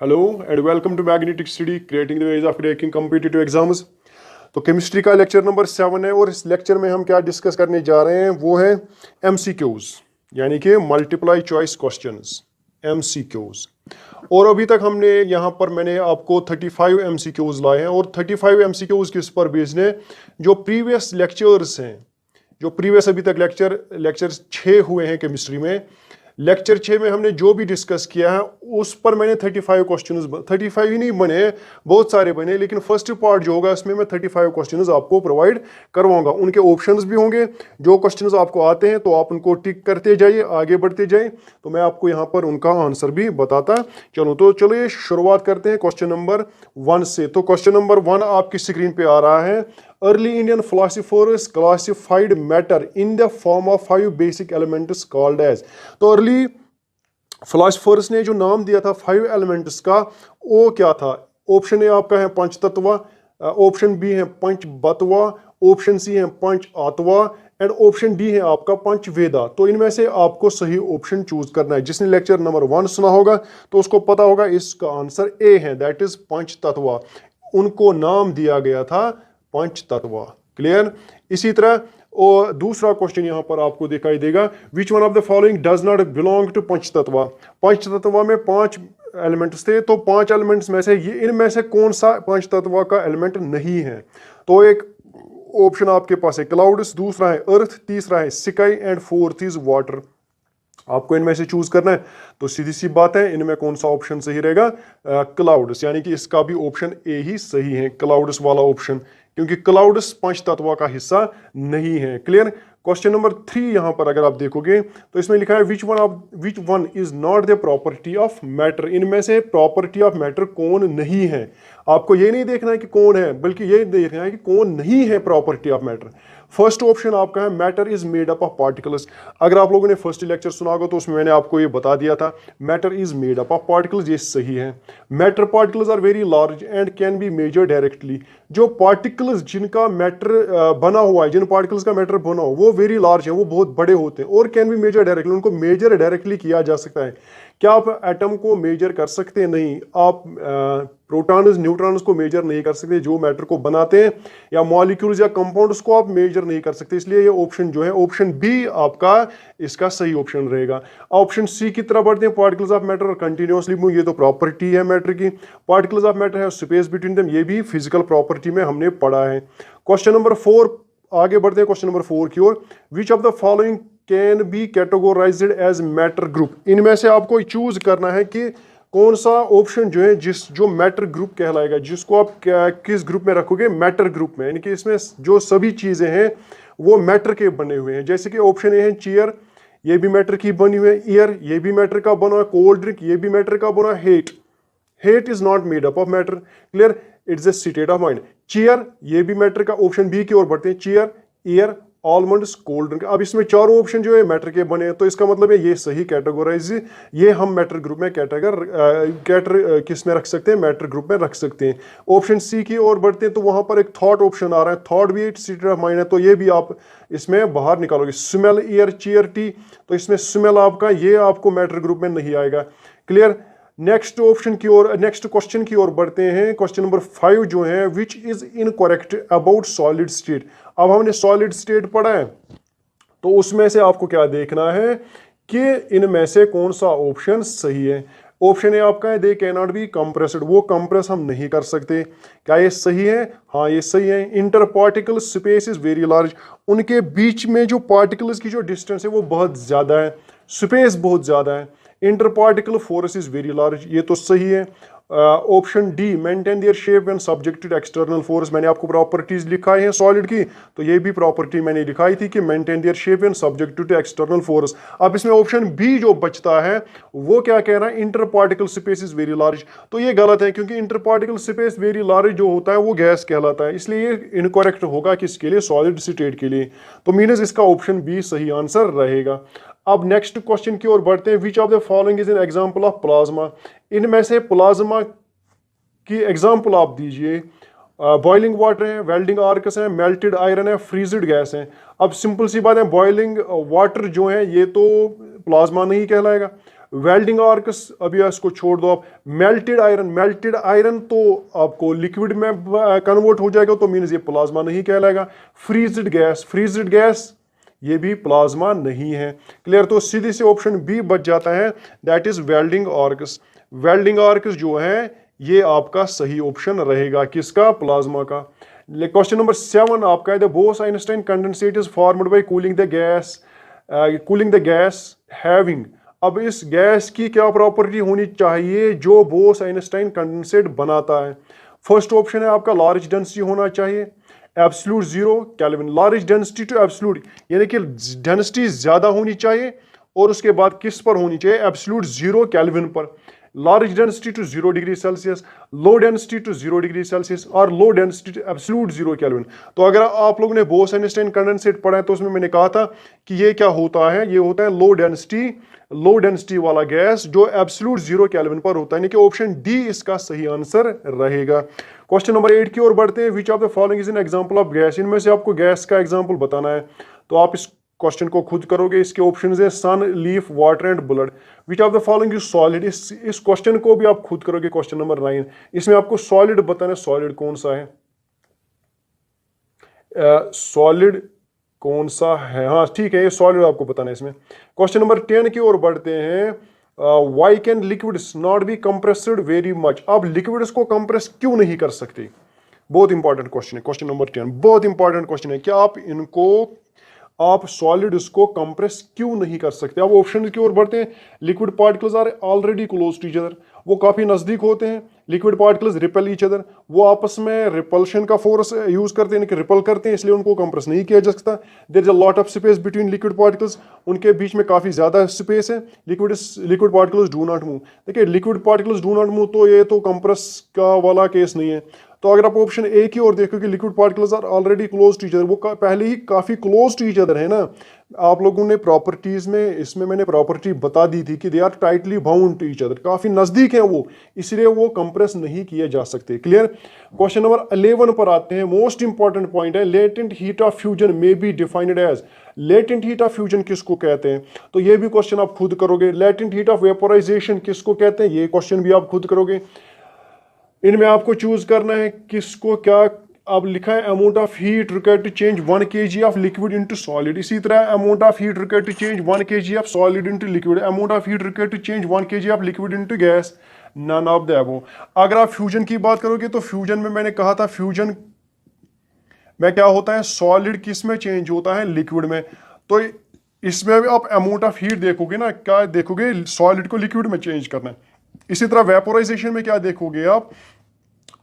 Hello and welcome to Magnetic Study, creating the ways of cracking competitive exams। तो chemistry का lecture number 7 है और इस lecture में हम क्या डिस्कस करने जा रहे हैं वो है MCQs यानी कि मल्टीप्लाई चॉइस क्वेश्चंस MCQs। और अभी तक हमने यहाँ पर मैंने आपको 35 MCQs लाए हैं और 35 MCQs किस पर बेस्ड हैं, जो प्रीवियस लेक्चर्स हैं, जो प्रीवियस अभी तक लेक्चर 6 हुए हैं केमिस्ट्री में। लेक्चर 6 में हमने जो भी डिस्कस किया है उस पर मैंने 35 क्वेश्चंस, 35 ही नहीं बने, बहुत सारे बने, लेकिन फर्स्ट पार्ट जो होगा इसमें मैं 35 क्वेश्चंस आपको प्रोवाइड करवाऊंगा। उनके ऑप्शंस भी होंगे, जो क्वेश्चंस आपको आते हैं तो आप उनको टिक करते जाइए, आगे बढ़ते जाइए, तो मैं आपको यहाँ पर उनका आंसर भी बताता चलूँ। तो चलिए शुरुआत करते हैं क्वेश्चन नंबर 1 से। तो क्वेश्चन नंबर 1 आपकी स्क्रीन पे आ रहा है। Early Indian philosophers classified matter in the form of 5 basic elements called as। तो अर्ली फिलोसफर्स ने जो नाम दिया था 5 एलिमेंट्स का, वो क्या था? ऑप्शन ए आपका है पंचतत्व, ऑप्शन बी है पंचभत्व, ऑप्शन सी है पंच आत्वा एंड ऑप्शन डी है आपका पंचवेदा। तो इनमें से आपको सही ऑप्शन चूज करना है। जिसने लेक्चर नंबर 1 सुना होगा तो उसको पता होगा इसका आंसर ए है, दैट इज पंचतत्व। उनको नाम दिया गया था पंचतत्व। क्लियर? इसी तरह और दूसरा क्वेश्चन यहां पर आपको दिखाई देगा, which one of the following does not belong to panchatatva. पंचतत्व में 5 एलिमेंट्स थे, तो 5 एलिमेंट्स में से इनमें से कौन सा पंचतत्व का एलिमेंट नहीं है? तो एक ऑप्शन आपके पास है क्लाउड्स, दूसरा है अर्थ, तीसरा है sky and fourth is water. आपको इनमें से चूज करना है। तो सीधी सी बात है, इनमें कौन सा ऑप्शन सही रहेगा? क्लाउड्स, यानी कि इसका भी ऑप्शन ए ही सही है, क्लाउड्स वाला ऑप्शन, क्योंकि क्लाउड्स पंचतत्व का हिस्सा नहीं है। क्लियर? क्वेश्चन नंबर 3 यहां पर अगर आप देखोगे तो इसमें लिखा है which one is not the property of matter. इनमें से प्रॉपर्टी ऑफ मैटर कौन नहीं है? आपको ये नहीं देखना है कि कौन है, बल्कि ये देखना है कि कौन नहीं है property of matter. First option आपका है matter is made up of particles. अगर आप लोगों ने फर्स्ट लेक्चर सुना होगा तो उसमें मैंने आपको ये बता दिया था, matter is made up of particles, ये सही है। Matter particles are very large and can be measured directly. जो पार्टिकल्स जिनका मैटर बना हुआ है, जिन पार्टिकल्स का मैटर बना हो वो वेरी लार्ज है, वो बहुत बड़े होते हैं, और कैन बी मेजर डायरेक्टली, उनको मेजर डायरेक्टली किया जा सकता है। क्या आप एटम को मेजर कर सकते हैं? नहीं। आप प्रोटॉन्स न्यूट्रॉन्स को मेजर नहीं कर सकते, जो मैटर को बनाते हैं, या मॉलिक्यूल्स या कंपाउंड्स को आप मेजर नहीं कर सकते। इसलिए ये ऑप्शन जो है, ऑप्शन बी आपका इसका सही ऑप्शन रहेगा। ऑप्शन सी की तरफ बढ़ते हैं, particles of matter continuously move, ये तो प्रॉपर्टी है मैटर की। पार्टिकल्स ऑफ मैटर है स्पेस बिटवीन देम, ये भी फिजिकल प्रॉपर्टी में हमने पढ़ा है। क्वेश्चन नंबर 4 आगे बढ़ते हैं क्वेश्चन नंबर 4 की ओर। Which of the following can be categorised as matter group. इनमें से आपको चूज करना है कि कौन सा ऑप्शन जो है जो मैटर ग्रुप कहलाएगा, जिसको आप किस ग्रुप में रखोगे? मैटर ग्रुप में, यानी कि इसमें जो सभी चीजें हैं वो मैटर के बने हुए हैं। जैसे कि ऑप्शन ए है चेयर, ये भी मैटर की बनी हुई है। ईयर, ये भी मैटर का बना है। कोल्ड ड्रिंक, ये भी मैटर का बना है। Hate is not made up of matter. Clear? It's a state of mind. Chair, ये भी मैटर का, ऑप्शन बी की ओर बढ़ते हैं। Chair, year, almonds, cold drink. अब इसमें चारों ऑप्शन जो है मैटर के बने हैं, तो इसका मतलब है ये सही कैटेगोराइज, ये हम मैटर ग्रुप में कैटर किस में रख सकते हैं? मैटर ग्रुप में रख सकते हैं। ऑप्शन सी की ओर बढ़ते हैं तो वहां पर एक थॉट ऑप्शन आ रहा है, थॉट भी एक स्टेट ऑफ माइंड है, तो ये भी आप इसमें बाहर निकालोगे। स्मेल, ईयर, चेयर, टी, तो इसमें स्मेल आपका, ये आपको मैटर ग्रुप में नहीं आएगा। क्लियर? नेक्स्ट ऑप्शन की ओर, नेक्स्ट क्वेश्चन की ओर बढ़ते हैं। क्वेश्चन नंबर 5 जो है, which is incorrect about solid state. अब हमने सॉलिड स्टेट पढ़ा है, तो उसमें से आपको क्या देखना है कि इनमें से कौन सा ऑप्शन सही है। ऑप्शन ए आपका है they can not be compressed, वो कंप्रेस हम नहीं कर सकते। क्या ये सही है? हाँ, ये सही है। Inter particle space is very large, उनके बीच में जो पार्टिकल्स की जो डिस्टेंस है वो बहुत ज्यादा है, स्पेस बहुत ज्यादा है। Inter particle force is very large, ये तो सही है। Option D maintain their shape when subjected external force, मैंने आपको प्रॉपर्टीज लिखाई है सॉलिड की, तो ये भी प्रॉपर्टी मैंने लिखाई थी कि maintain their shape when subjected external force. अब इसमें ऑप्शन बी जो बचता है वो क्या कह रहा है? Inter particle space is very large, तो ये गलत है, क्योंकि inter particle space very large जो होता है वो गैस कहलाता है, इसलिए ये इनकरेक्ट होगा किसके लिए? सॉलिड स्टेट के लिए। तो मीनस इसका ऑप्शन बी सही आंसर रहेगा। अब नेक्स्ट क्वेश्चन की ओर बढ़ते हैं। Which of the following is an example of plasma. इनमें से प्लाज्मा की एग्जांपल आप दीजिए। बॉइलिंग वाटर है, वेल्डिंग आर्कस है, मेल्टेड आयरन है, फ्रीज्ड गैस है। अब सिंपल सी बात है, बॉइलिंग वाटर जो है ये तो प्लाज्मा नहीं कहलाएगा। वेल्डिंग आर्कस अभी इसको छोड़ दो आप। मेल्टेड आयरन तो आपको लिक्विड में कन्वर्ट हो जाएगा, तो मीन्स ये प्लाज्मा नहीं कहलाएगा। फ्रीज्ड गैस ये भी प्लाज्मा नहीं है। क्लियर? तो सीधे से ऑप्शन बी बच जाता है, that is welding Arcus. Welding Arcus जो है ये आपका सही ऑप्शन रहेगा, किसका? प्लाज्मा का। क्वेश्चन नंबर 7 आपका है, the Bose Einstein condensate is formed by cooling the gas having. अब इस गैस की क्या प्रॉपर्टी होनी चाहिए जो बोस-आइंस्टाइन कंडेंसेट बनाता है? फर्स्ट ऑप्शन है आपका लार्ज डेंसिटी होना चाहिए, absolute 0 kelvin. Large density to absolute यानी कि डेंसिटी ज्यादा होनी चाहिए और उसके बाद किस पर होनी चाहिए? एब्सोल्यूट 0 केल्विन पर। Large density to 0 degree Celsius, low density to 0 degree Celsius और low density to absolute 0 kelvin. तो अगर आप लोगों ने बोस-आइंस्टाइन कंडेंसेट पढ़ा है तो उसमें मैंने कहा था कि ये क्या होता है, ये होता है लो डेंसिटी वाला गैस जो एब्सोल्यूट 0 केल्विन पर होता है, यानी कि ऑप्शन डी इसका सही आंसर रहेगा। क्वेश्चन नंबर 8 की ओर बढ़ते हैं। Which of the following is an example of gas? इनमें से आपको गैस का एग्जांपल बताना है, तो आप इस क्वेश्चन को खुद करोगे। इसके ऑप्शंस है sun, leaf, water and blood. Which of the following is solid? इस क्वेश्चन को भी आप खुद करोगे। क्वेश्चन नंबर 9, इसमें आपको सॉलिड बताना है, सॉलिड कौन सा है? सॉलिड कौन सा है? हाँ ठीक है, ये सॉलिड आपको बताना है इसमें। क्वेश्चन नंबर 10 की ओर बढ़ते हैं। Why can liquids not be compressed very much? अब लिक्विड्स को कंप्रेस क्यों नहीं कर सकते? बहुत इंपॉर्टेंट क्वेश्चन है। क्वेश्चन नंबर 10 बहुत इंपॉर्टेंट क्वेश्चन है। क्या आप सॉलिड उसको कंप्रेस क्यों नहीं कर सकते? अब ऑप्शन की ओर बढ़ते हैं। Liquid particles are already close to each other, वो काफी नजदीक होते हैं। Liquid particles repel each other, वो आपस में रिपल्शन का फोर्स यूज करते हैं, रिपेल करते हैं, इसलिए उनको कंप्रेस नहीं किया जा सकता। There is a lot of space between liquid particles, उनके बीच में काफी ज्यादा स्पेस है। Liquid particles do not move. देखिए liquid particles do not move, तो ये तो कंप्रेस का वाला केस नहीं है। तो अगर आप ऑप्शन ए की ओर देखो कि liquid particles are already close to each other, वो पहले ही काफी क्लोज टू ईच अदर है ना। आप लोगों ने प्रॉपर्टीज में, इसमें मैंने प्रॉपर्टी बता दी थी कि they are tightly bound to each other, काफी नजदीक है वो, इसलिए वो कंप्रेस नहीं किए जा सकते। क्लियर? क्वेश्चन नंबर 11 पर आते हैं। मोस्ट इंपॉर्टेंट पॉइंट है, latent heat of fusion may be defined as. Latent heat of fusion किसको कहते हैं? तो ये भी क्वेश्चन आप खुद करोगे। लेटेंट हीट ऑफ वेपोराइजेशन किसको कहते हैं? ये क्वेश्चन भी आप खुद करोगे। इनमें आपको चूज करना है किसको क्या। अब लिखा है amount of heat required to change 1 kg of liquid into solid. इसी तरह amount of heat required to change 1 kg of solid into liquid, amount of heat required to change 1 kg of liquid into gas, none of the above. अगर आप fusion की बात करोगे तो fusion में मैंने कहा था, फ्यूजन में क्या होता है, सॉलिड किस में चेंज होता है? लिक्विड में। तो इसमें भी आप अमाउंट ऑफ हीट देखोगे ना, क्या देखोगे? सॉलिड को लिक्विड में चेंज करना है। इसी तरह वेपोराइजेशन में क्या देखोगे आप?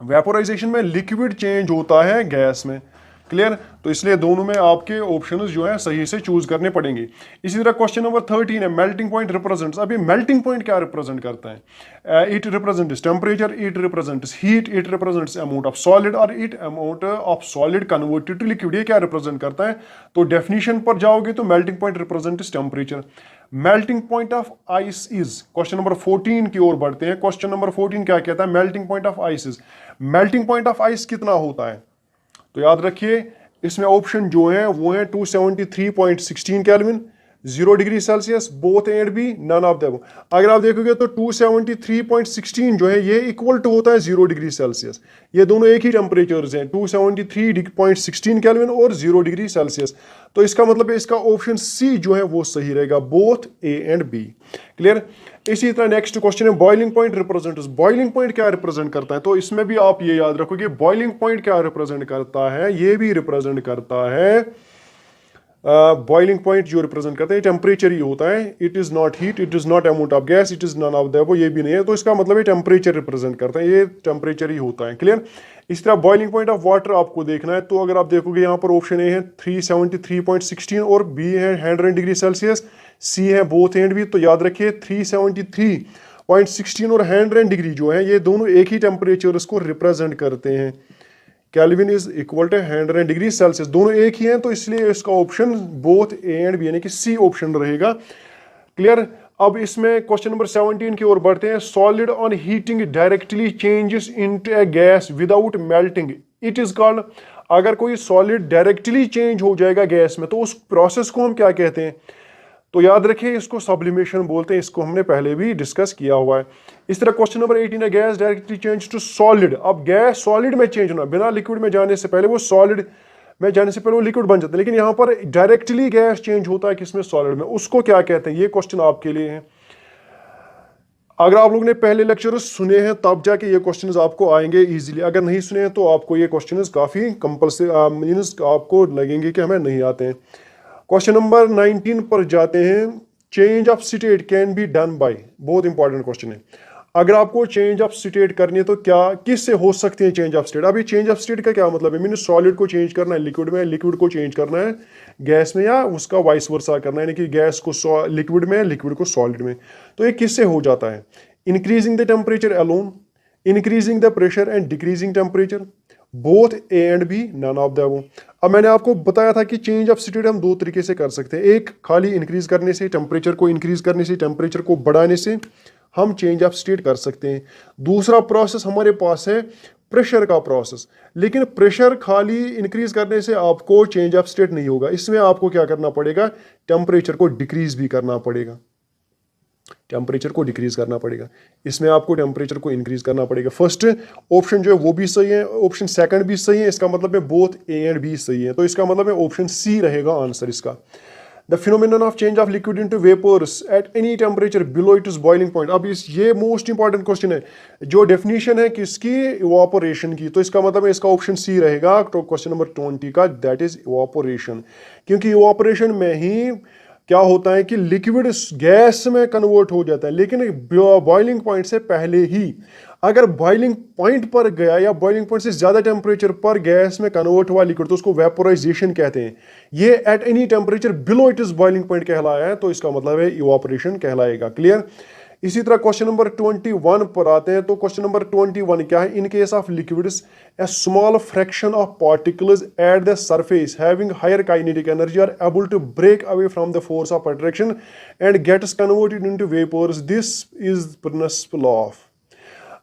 वेपोराइजेशन में लिक्विड चेंज होता है गैस में। क्लियर? तो इसलिए दोनों में आपके ऑप्शंस जो है सही से चूज करने पड़ेंगे। इसी तरह क्वेश्चन नंबर 13 है, मेल्टिंग पॉइंट रिप्रेजेंट्स। अभी मेल्टिंग पॉइंट क्या रिप्रेजेंट करता है? It represents temperature, it represents heat, it represents amount of solid और it amount of solid converted to liquid. ये क्या रिप्रेजेंट करता है? तो डेफिनेशन पर जाओगे तो melting point represents temperature. Melting point of ice is, question number 14 की ओर बढ़ते हैं। क्वेश्चन नंबर 14 क्या कहता है? Melting point of ice is. Melting point of ice कितना होता है? तो याद रखिए इसमें ऑप्शन जो है वो है 273.16 kelvin, 0 degree Celsius, both A and B, none of the above. अगर आप देखोगे तो 273.16 जो है ये इक्वल टू होता है 0 डिग्री सेल्सियस। ये दोनों एक ही टेम्परेचर्स हैं, 273.16 केल्विन और 0 डिग्री सेल्सियस। तो इसका मतलब है इसका ऑप्शन सी जो है वो सही रहेगा, both A and B. Clear? इसी तरह नेक्स्ट क्वेश्चन है, boiling point represents. Boiling point क्या रिप्रेजेंट करता है? तो इसमें भी आप ये याद रखोगे बॉइलिंग पॉइंट क्या रिप्रेजेंट करता है। ये भी रिप्रेजेंट करता है, बॉइलिंग पॉइंट जो रिप्रेजेंट करता है टेम्परेचर ही होता है। It is not heat, it is not amount of gas, it is none of the above, ये भी नहीं है। तो इसका मतलब ये टेम्परेचर रिप्रेजेंट करता है, ये टेम्परेचर ही होता है। क्लियर? इस तरह बॉइलिंग पॉइंट ऑफ वाटर आपको देखना है। तो अगर आप देखोगे यहाँ पर ऑप्शन ए है 373.16 और बी है 100 डिग्री सेल्सियस, सी है बोथ एंड बी। तो याद रखिए 373.16 और 100 डिग्री जो है ये दोनों एक ही टेम्परेचर को रिप्रेजेंट करते हैं। Kelvin is equal to 100 degree Celsius, दोनों एक ही हैं, तो इसलिए इसका option both A and B यानी कि सी ऑप्शन रहेगा। क्लियर? अब इसमें क्वेश्चन नंबर 17 की ओर बढ़ते हैं। Solid on heating directly changes into A gas without melting, it is called. अगर कोई सॉलिड डायरेक्टली चेंज हो जाएगा गैस में तो उस प्रोसेस को हम क्या कहते हैं? तो याद रखिए इसको सब्लिमेशन बोलते हैं, इसको हमने पहले भी डिस्कस किया हुआ है। इस तरह क्वेश्चन नंबर 18 है, gas directly change to solid. अब गैस सॉलिड में चेंज होना, बिना लिक्विड में जाने से पहले वो सॉलिड में जाने से पहले वो लिक्विड बन जाता है, लेकिन यहाँ पर डायरेक्टली गैस चेंज होता है किसमें? सॉलिड में। उसको क्या कहते हैं? ये क्वेश्चन आपके लिए है। अगर आप लोगों ने पहले लेक्चर सुने हैं तब जाके ये क्वेश्चंस आपको आएंगे इजीली। अगर नहीं सुने हैं तो आपको ये क्वेश्चंस काफ़ी कंपल्सरी मीन्स आपको लगेंगे कि हमें नहीं आते हैं। क्वेश्चन नंबर 19 पर जाते हैं। Change of state can be done by, बहुत इंपॉर्टेंट क्वेश्चन है। अगर आपको चेंज ऑफ स्टेट करनी है तो क्या किससे हो सकती है चेंज ऑफ स्टेट? अभी चेंज ऑफ स्टेट का क्या मतलब है? मीन्स सॉलिड को चेंज करना है लिक्विड में, लिक्विड को चेंज करना है गैस में, या उसका वाइस वर्सा करना है, यानी कि गैस को लिक्विड में, लिक्विड को सॉलिड में। तो ये किससे हो जाता है? Increasing the temperature alone, increasing the pressure and decreasing temperature, both A and B, none of the above. अब मैंने आपको बताया था कि चेंज ऑफ स्टेट हम दो तरीके से कर सकते हैं। एक खाली इंक्रीज करने से, टेम्परेचर को इंक्रीज करने से, टेम्परेचर को बढ़ाने से हम चेंज ऑफ स्टेट कर सकते हैं। दूसरा प्रोसेस हमारे पास है प्रेशर का प्रोसेस, लेकिन प्रेशर खाली इंक्रीज करने से आपको चेंज ऑफ स्टेट नहीं होगा। इसमें आपको क्या करना पड़ेगा? टेम्परेचर को डिक्रीज भी करना पड़ेगा, टेम्परेचर को डिक्रीज करना पड़ेगा। इसमें आपको टेम्परेचर को इंक्रीज करना पड़ेगा। फर्स्ट ऑप्शन जो है वो भी सही है, ऑप्शन सेकंड भी सही है। इसका मतलब है बोथ ए एंड बी सही है, तो इसका मतलब है ऑप्शन सी रहेगा आंसर इसका। The phenomenon of change of liquid into vapours at any temperature below it is boiling point. अब ये मोस्ट इंपॉर्टेंट क्वेश्चन है, जो डेफिनेशन है किसकी? इवापोरेशन की। तो इसका मतलब है इसका ऑप्शन सी रहेगा तो क्वेश्चन नंबर 20 का, दैट इज इवापोरेशन। क्योंकि इवापोरेशन में ही क्या होता है कि लिक्विड गैस में कन्वर्ट हो जाता है, लेकिन बॉइलिंग पॉइंट से पहले ही। अगर बॉइलिंग पॉइंट पर गया या बॉइलिंग पॉइंट से ज्यादा टेम्परेचर पर गैस में कन्वर्ट हुआ लिक्विड तो उसको वेपोराइजेशन कहते हैं। ये eight any temperature below it is boiling point कहलाया है, तो इसका मतलब है इवापोरेशन कहलाएगा। क्लियर? इसी तरह क्वेश्चन नंबर 21 पर आते हैं। तो क्वेश्चन नंबर 21 क्या है? In case of liquids a small fraction of particles at the surface having higher kinetic energy are able to break away from the force of attraction and gets converted into vapours, this is principle of.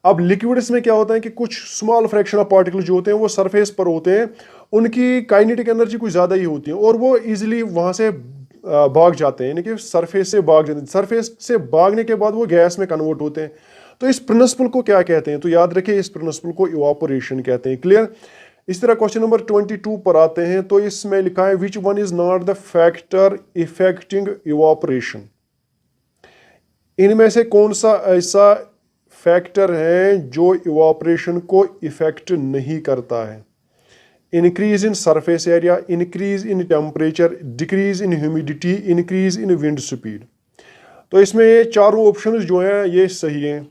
अब liquids में क्या होता है कि कुछ small fraction of particle जो होते हैं वो सरफेस पर होते हैं, उनकी काइनेटिक एनर्जी कुछ ज़्यादा ही होती है और वो इजीली वहाँ से भाग जाते हैं, यानी कि सरफेस से भाग जाते हैं। सरफेस से भागने के बाद वो गैस में कन्वर्ट होते हैं। तो इस प्रिंसिपल को क्या कहते हैं? तो याद रखिए इस प्रिंसिपल को इवापोरेशन कहते हैं। क्लियर? इस तरह क्वेश्चन नंबर 22 पर आते हैं। तो इसमें लिखा है which one is not the factor affecting evaporation. इनमें से कौन सा ऐसा फैक्टर है जो इवापोरेशन को इफेक्ट नहीं करता है? Increase in surface area, increase in temperature, decrease in humidity, increase in wind speed. तो इसमें ये चारों ऑप्शंस जो हैं ये सही हैं,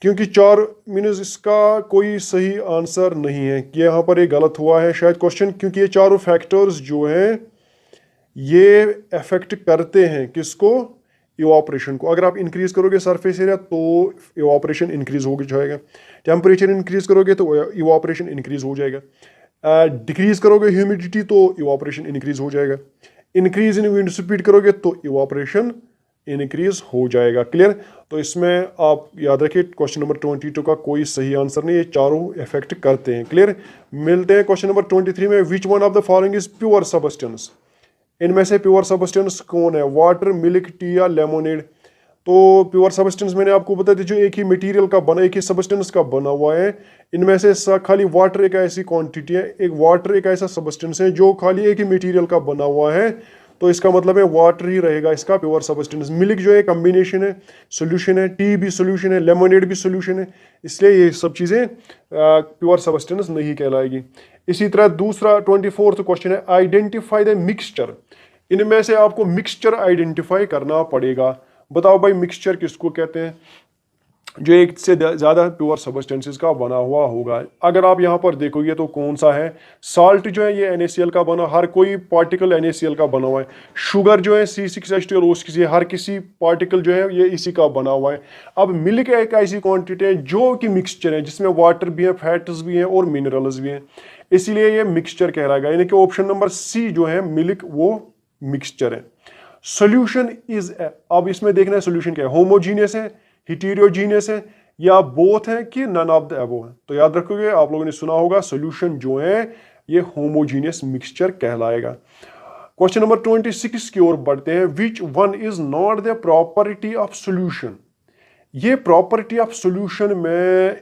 क्योंकि चार मीन्स इसका कोई सही आंसर नहीं है कि यहाँ पर ये गलत हुआ है शायद क्वेश्चन, क्योंकि ये चारों फैक्टर्स जो हैं ये अफेक्ट करते हैं किसको? इवापोरेशन को। अगर आप इंक्रीज करोगे सरफेस एरिया तो इवापोरेशन इंक्रीज हो जाएगा, टेम्परेचर इंक्रीज करोगे तो इवापोरेशन इंक्रीज हो जाएगा, डिक्रीज करोगे ह्यूमिडिटी तो इवापोरेशन इंक्रीज हो जाएगा, इंक्रीज इन विंड स्पीड करोगे तो इवापोरेशन इंक्रीज हो जाएगा। क्लियर? तो इसमें आप याद रखिए क्वेश्चन नंबर 22 का कोई सही आंसर नहीं, ये चारों इफेक्ट करते हैं। क्लियर? मिलते हैं क्वेश्चन नंबर 23 में। विच one of the following is pure substance. इनमें से प्योर सबस्टेंस कौन है? वाटर, मिल्क, टी या लेमोनेड। तो प्योर सबस्टेंस मैंने आपको बता दी जो एक ही मटेरियल का बना, एक ही सबस्टेंस का बना हुआ है। इनमें से खाली वाटर एक ऐसी क्वांटिटी है, एक वाटर एक ऐसा सबस्टेंस है जो खाली एक ही मटेरियल का बना हुआ है, तो इसका मतलब है वाटर ही रहेगा इसका प्योर सबस्टेंस। मिल्क जो है कम्बिनेशन है, सोल्यूशन है, टी भी सोल्यूशन है, लेमोनेड भी सोल्यूशन है, इसलिए ये सब चीज़ें प्योर सबस्टेंस नहीं कहलाएगी। इसी तरह दूसरा 24वां क्वेश्चन है आइडेंटिफाई द मिक्सचर। इनमें से आपको मिक्सचर आइडेंटिफाई करना पड़ेगा। बताओ भाई मिक्सचर किसको कहते हैं? जो एक से ज़्यादा प्योर सबस्टेंसेस का बना हुआ होगा। अगर आप यहाँ पर देखोगे तो कौन सा है? साल्ट जो है ये NaCl का बना, हर कोई पार्टिकल NaCl का बना हुआ है। शुगर जो है C6H12O6, हर किसी पार्टिकल जो है ये इसी का बना हुआ है। अब मिल्क एक ऐसी क्वांटिटी है जो कि मिक्सचर है, जिसमें वाटर भी है, फैट्स भी हैं और मिनरल्स भी हैं, इसीलिए ये मिक्सचर कहलाएगा। यानी कि ऑप्शन नंबर सी जो है मिल्क वो मिक्सचर है। सोल्यूशन इज, अब इसमें देखना है सोल्यूशन क्या है, होमोजीनियस है, हिटेरोजीनियस है, या बोथ है कि नन ऑफ द अबव है। तो याद रखोगे, आप लोगों ने सुना होगा सोल्यूशन जो है ये होमोजीनियस मिक्सचर कहलाएगा। क्वेश्चन नंबर 26 की ओर बढ़ते हैं। Which one is not the property of solution, ये प्रॉपर्टी ऑफ सोल्यूशन में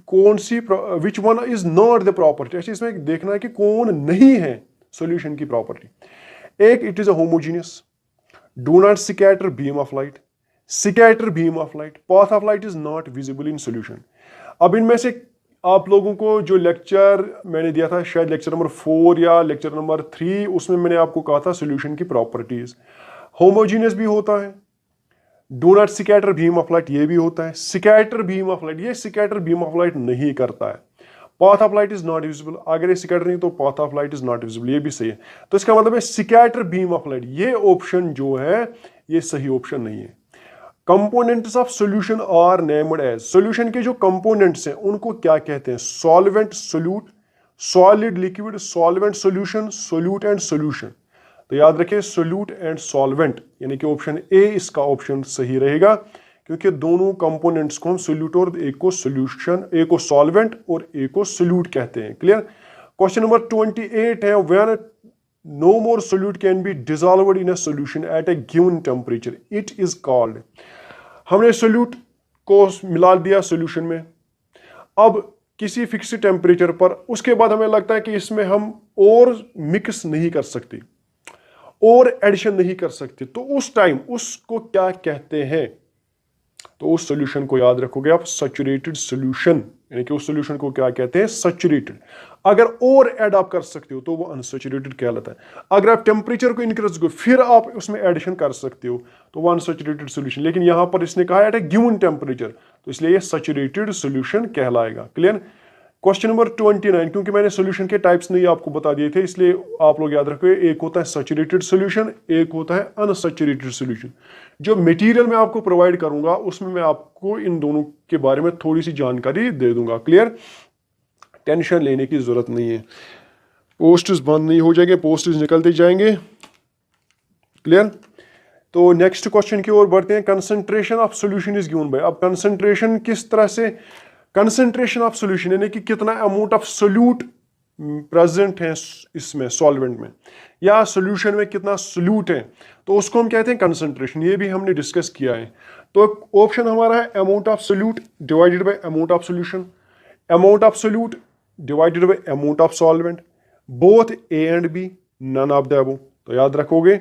कौन सी, which one is not the property, अच्छा इसमें देखना है कि कौन नहीं है सोल्यूशन की प्रॉपर्टी। एक, it is a homogeneous, do not scatter beam of light, scatter beam of light, path of light is not visible in solution. अब इनमें से आप लोगों को जो लेक्चर मैंने दिया था, शायद लेक्चर नंबर 4 या लेक्चर नंबर 3, उसमें मैंने आपको कहा था सोल्यूशन की प्रॉपर्टीज, होमोजीनियस भी होता है, do not scatter beam of light ये भी होता है, स्कैटर बीम ऑफ लाइट, ये स्कैटर बीम ऑफ लाइट नहीं करता है, path of light is not visible, अगर ये स्कैटर नहीं तो path of light is not visible, ये भी सही है। तो इसका मतलब है स्कैटर बीम ऑफ लाइट, ये ऑप्शन जो है ये सही ऑप्शन नहीं है। Components of solution are named as, solution के जो कंपोनेंट्स हैं उनको क्या कहते हैं, solvent, solute, solid, liquid, solvent, solution, solute and solution. तो याद रखिए सोल्यूट एंड सॉल्वेंट, यानी कि ऑप्शन ए इसका ऑप्शन सही रहेगा, क्योंकि दोनों कंपोनेंट्स को हम सोल्यूट और एक को सॉल्यूशन, एक को सॉल्वेंट और एक को सोल्यूट कहते हैं। क्लियर। क्वेश्चन नंबर 28 है, when no more solute can be dissolved in a solution at a given temperature, it is called, हमने सोल्यूट को मिला दिया सोल्यूशन में, अब किसी फिक्स टेम्परेचर पर, उसके बाद हमें लगता है कि इसमें हम और मिक्स नहीं कर सकते और एडिशन नहीं कर सकते, तो उस टाइम उसको क्या कहते हैं, तो उस सोल्यूशन को याद रखोगे आप सैचुरेटेड सोल्यूशन, यानी कि उस सोल्यूशन को क्या कहते हैं, सैचुरेटेड। अगर और ऐड आप कर सकते हो तो वो अनसैचुरेटेड कहलाता है। अगर आप टेम्परेचर को इंक्रीज करो फिर आप उसमें एडिशन कर सकते हो तो वो अनसैचुरेटेड सोल्यूशन, लेकिन यहां पर इसने कहा एट ए गिवन टेम्परेचर, तो इसलिए ये सैचुरेटेड सोल्यूशन कहलाएगा। क्लियर। क्वेश्चन नंबर 29, क्योंकि मैंने सोल्यूशन के टाइप्स नहीं आपको बता दिए थे इसलिए आप लोग याद रखो, एक होता है सैचुरेटेड सोल्यूशन, एक होता है अनसैचुरेटेड सोल्यूशन। जो मटेरियल मैं आपको प्रोवाइड करूंगा उसमें मैं आपको इन दोनों के बारे में थोड़ी सी जानकारी दे दूंगा। क्लियर, टेंशन लेने की जरूरत नहीं है, पोस्ट्स बंद नहीं हो जाएंगे, पोस्ट्स निकलते जाएंगे। क्लियर। तो नेक्स्ट क्वेश्चन की ओर बढ़ते हैं। Concentration of solution is given by, अब कंसंट्रेशन किस तरह से, कंसंट्रेशन ऑफ सोल्यूशन यानी कि कितना अमाउंट ऑफ सोल्यूट प्रेजेंट है इसमें सॉल्वेंट में, या सोल्यूशन में कितना सोल्यूट है, तो उसको हम कहते हैं कंसंट्रेशन। ये भी हमने डिस्कस किया है। तो ऑप्शन हमारा है amount of solute divided by amount of solution, amount of solute divided by amount of solvent, both A and B, none of the above. तो याद रखोगे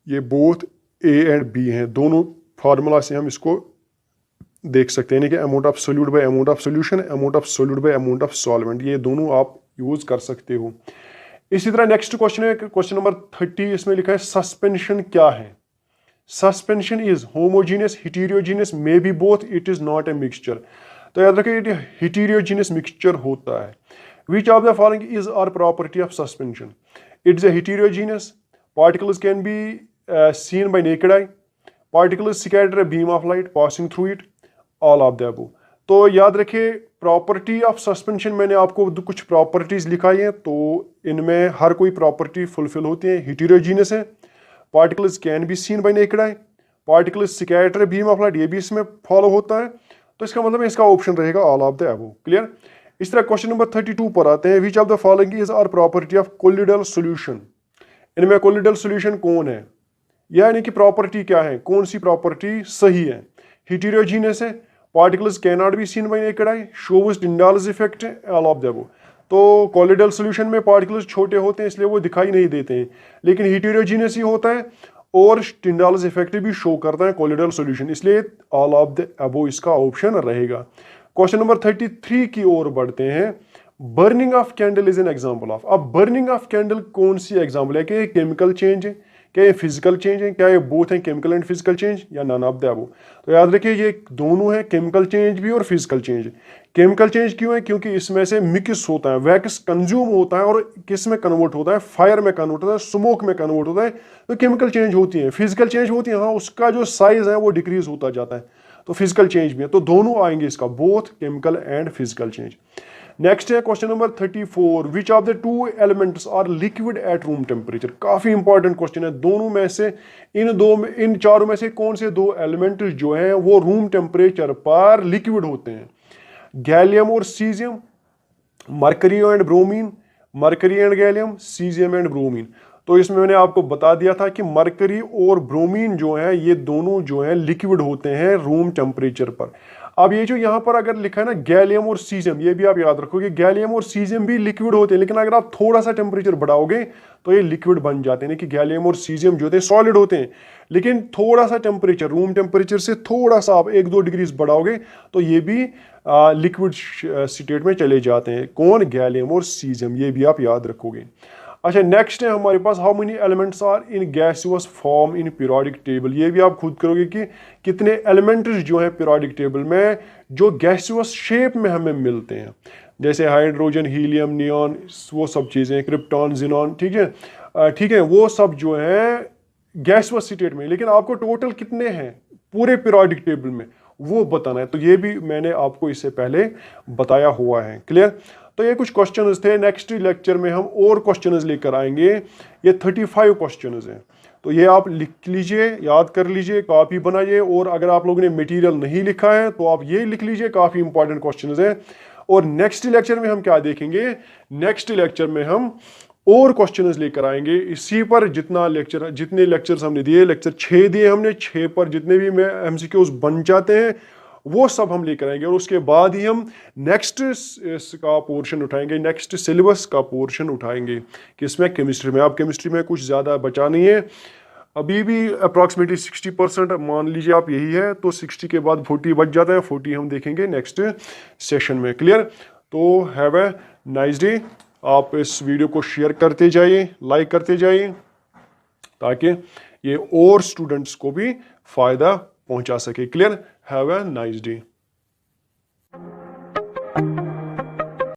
ये बोथ ए एंड बी हैं, दोनों फार्मूला से हम इसको देख सकते हैं, यानी कि amount of solute by amount of solution, amount of solute by amount of solvent, ये दोनों आप यूज कर सकते हो। इसी तरह नेक्स्ट क्वेश्चन है क्वेश्चन नंबर 30, इसमें लिखा है सस्पेंशन क्या है। Suspension is homogeneous, heterogeneous, may be both, it is not a mixture. तो याद रखिए हिटेरोजीनियस मिक्सचर होता है। Which of the following is are property of suspension, it is A heterogeneous, particles can be seen by naked I, particles scatter a beam of light passing through it, all of the above. तो याद रखिए property of suspension मैंने आपको कुछ properties लिखाई है, तो इनमें हर कोई प्रॉपर्टी फुलफिल होती है। हिटेरोजीनियस है, particles can be seen by naked I, particles scatter beam of light, ये भी इसमें फॉलो होता है, तो इसका मतलब इसका ऑप्शन रहेगा all of the above. Clear. इस तरह क्वेश्चन नंबर 32 पर आते हैं। Which of the following is are property of colloidal solution, इनमें कोलिडल सोल्यूशन कौन है, यानी कि प्रॉपर्टी क्या है, कौन सी प्रॉपर्टी सही है। हिटेरोजीनियस है, particles can not be seen by naked eye, shows Tyndall's effect, all of the above. तो कोलिडल सोल्यूशन में पार्टिकल्स छोटे होते हैं इसलिए वो दिखाई नहीं देते हैं, लेकिन हिटेरोजीनियस ही होता है और टिंडाल्स इफेक्ट भी शो करता है कोलिडल सोल्यूशन, इसलिए ऑल ऑफ द अबव इसका ऑप्शन रहेगा। क्वेश्चन नंबर 33 की ओर बढ़ते हैं। Burning of candle is an example of, अब बर्निंग ऑफ कैंडल कौन सी एग्जांपल है, कि ये केमिकल चेंज है, क्या ये फिजिकल चेंज है, क्या ये बोथ है केमिकल एंड फिजिकल चेंज, या नन ऑफ द अबव। तो याद रखिए ये दोनों है, केमिकल चेंज भी और फिजिकल चेंज। केमिकल चेंज क्यों है, क्योंकि इसमें से मिक्स होता है, वैक्स कंज्यूम होता है और किस में कन्वर्ट होता है, फायर में कन्वर्ट होता है, स्मोक में कन्वर्ट होता है, तो केमिकल चेंज होती है। फिजिकल चेंज होती है, हाँ उसका जो साइज है वो डिक्रीज होता जाता है, तो फिजिकल चेंज भी है, तो दोनों आएंगे इसका, both chemical and physical change. Next है question number 34, which of the two elements are liquid at room temperature. काफी इंपॉर्टेंट क्वेश्चन है। दोनों में से इन चारों में से कौन से दो एलिमेंट जो हैं वो रूम टेम्परेचर पर लिक्विड होते हैं? गैलियम और caesium, mercury and bromine, mercury and gallium, caesium and bromine. तो इसमें मैंने आपको बता दिया था कि मरकरी और ब्रोमीन जो है ये दोनों जो है लिक्विड होते हैं रूम टेम्परेचर पर। अब ये जो यहाँ पर अगर लिखा है ना गैलियम और सीजियम, ये भी आप याद रखोगे, गैलियम और सीजियम भी लिक्विड होते हैं, लेकिन अगर आप थोड़ा सा टेम्परेचर बढ़ाओगे तो ये लिक्विड बन जाते हैं। कि गैलियम और सीजियम जो होते हैं सॉलिड होते हैं, लेकिन थोड़ा सा टेम्परेचर, रूम टेम्परेचर से थोड़ा सा आप 1-2 डिग्रीज बढ़ाओगे तो ये भी लिक्विड स्टेट में चले जाते हैं। कौन? गैलियम और सीजियम, ये भी आप याद रखोगे। अच्छा, नेक्स्ट है हमारे पास, how many elements are in gaseous form in periodic table. ये भी आप खुद करोगे कि कितने एलिमेंट्स जो हैं पीरियोडिक टेबल में जो गैसियस शेप में हमें मिलते हैं, जैसे हाइड्रोजन, हीलियम, नियॉन, वो सब चीज़ें, क्रिप्टॉन, जिनॉन, ठीक है, वो सब जो है गैसियस स्टेट में। लेकिन आपको टोटल कितने हैं पूरे पीरियोडिक टेबल में वो बताना है, तो ये भी मैंने आपको इससे पहले बताया हुआ है। क्लियर? तो ये कुछ क्वेश्चंस थे। नेक्स्ट लेक्चर में हम और क्वेश्चंस लेकर आएंगे। ये 35 क्वेश्चंस हैं, तो ये आप लिख लीजिए, याद कर लीजिए, कॉपी बनाइए। और अगर आप लोगों ने मटेरियल नहीं लिखा है तो आप ये लिख लीजिए, काफ़ी इंपॉर्टेंट क्वेश्चंस हैं। और नेक्स्ट लेक्चर में हम क्या देखेंगे? नेक्स्ट लेक्चर में हम और क्वेश्चंस लेकर आएंगे इसी पर। जितने लेक्चर्स हमने दिए, लेक्चर 6 दिए हमने, 6 पर जितने भी MCQs बन जाते हैं वो सब हम लेकर आएंगे। और उसके बाद ही हम नेक्स्ट का पोर्शन उठाएंगे, नेक्स्ट सिलेबस का पोर्शन उठाएंगे, किसमें? केमिस्ट्री में। अब केमिस्ट्री में कुछ ज़्यादा बचा नहीं है, अभी भी अप्रॉक्सीमेटली 60% मान लीजिए आप यही है, तो 60 के बाद 40 बच जाता है। 40 हम देखेंगे नेक्स्ट सेशन में। क्लियर? तो हैव ए नाइस डे। आप इस वीडियो को शेयर करते जाइए, लाइक करते जाइए, ताकि ये और स्टूडेंट्स को भी फ़ायदा पहुंचा सके। Clear? Have a nice day.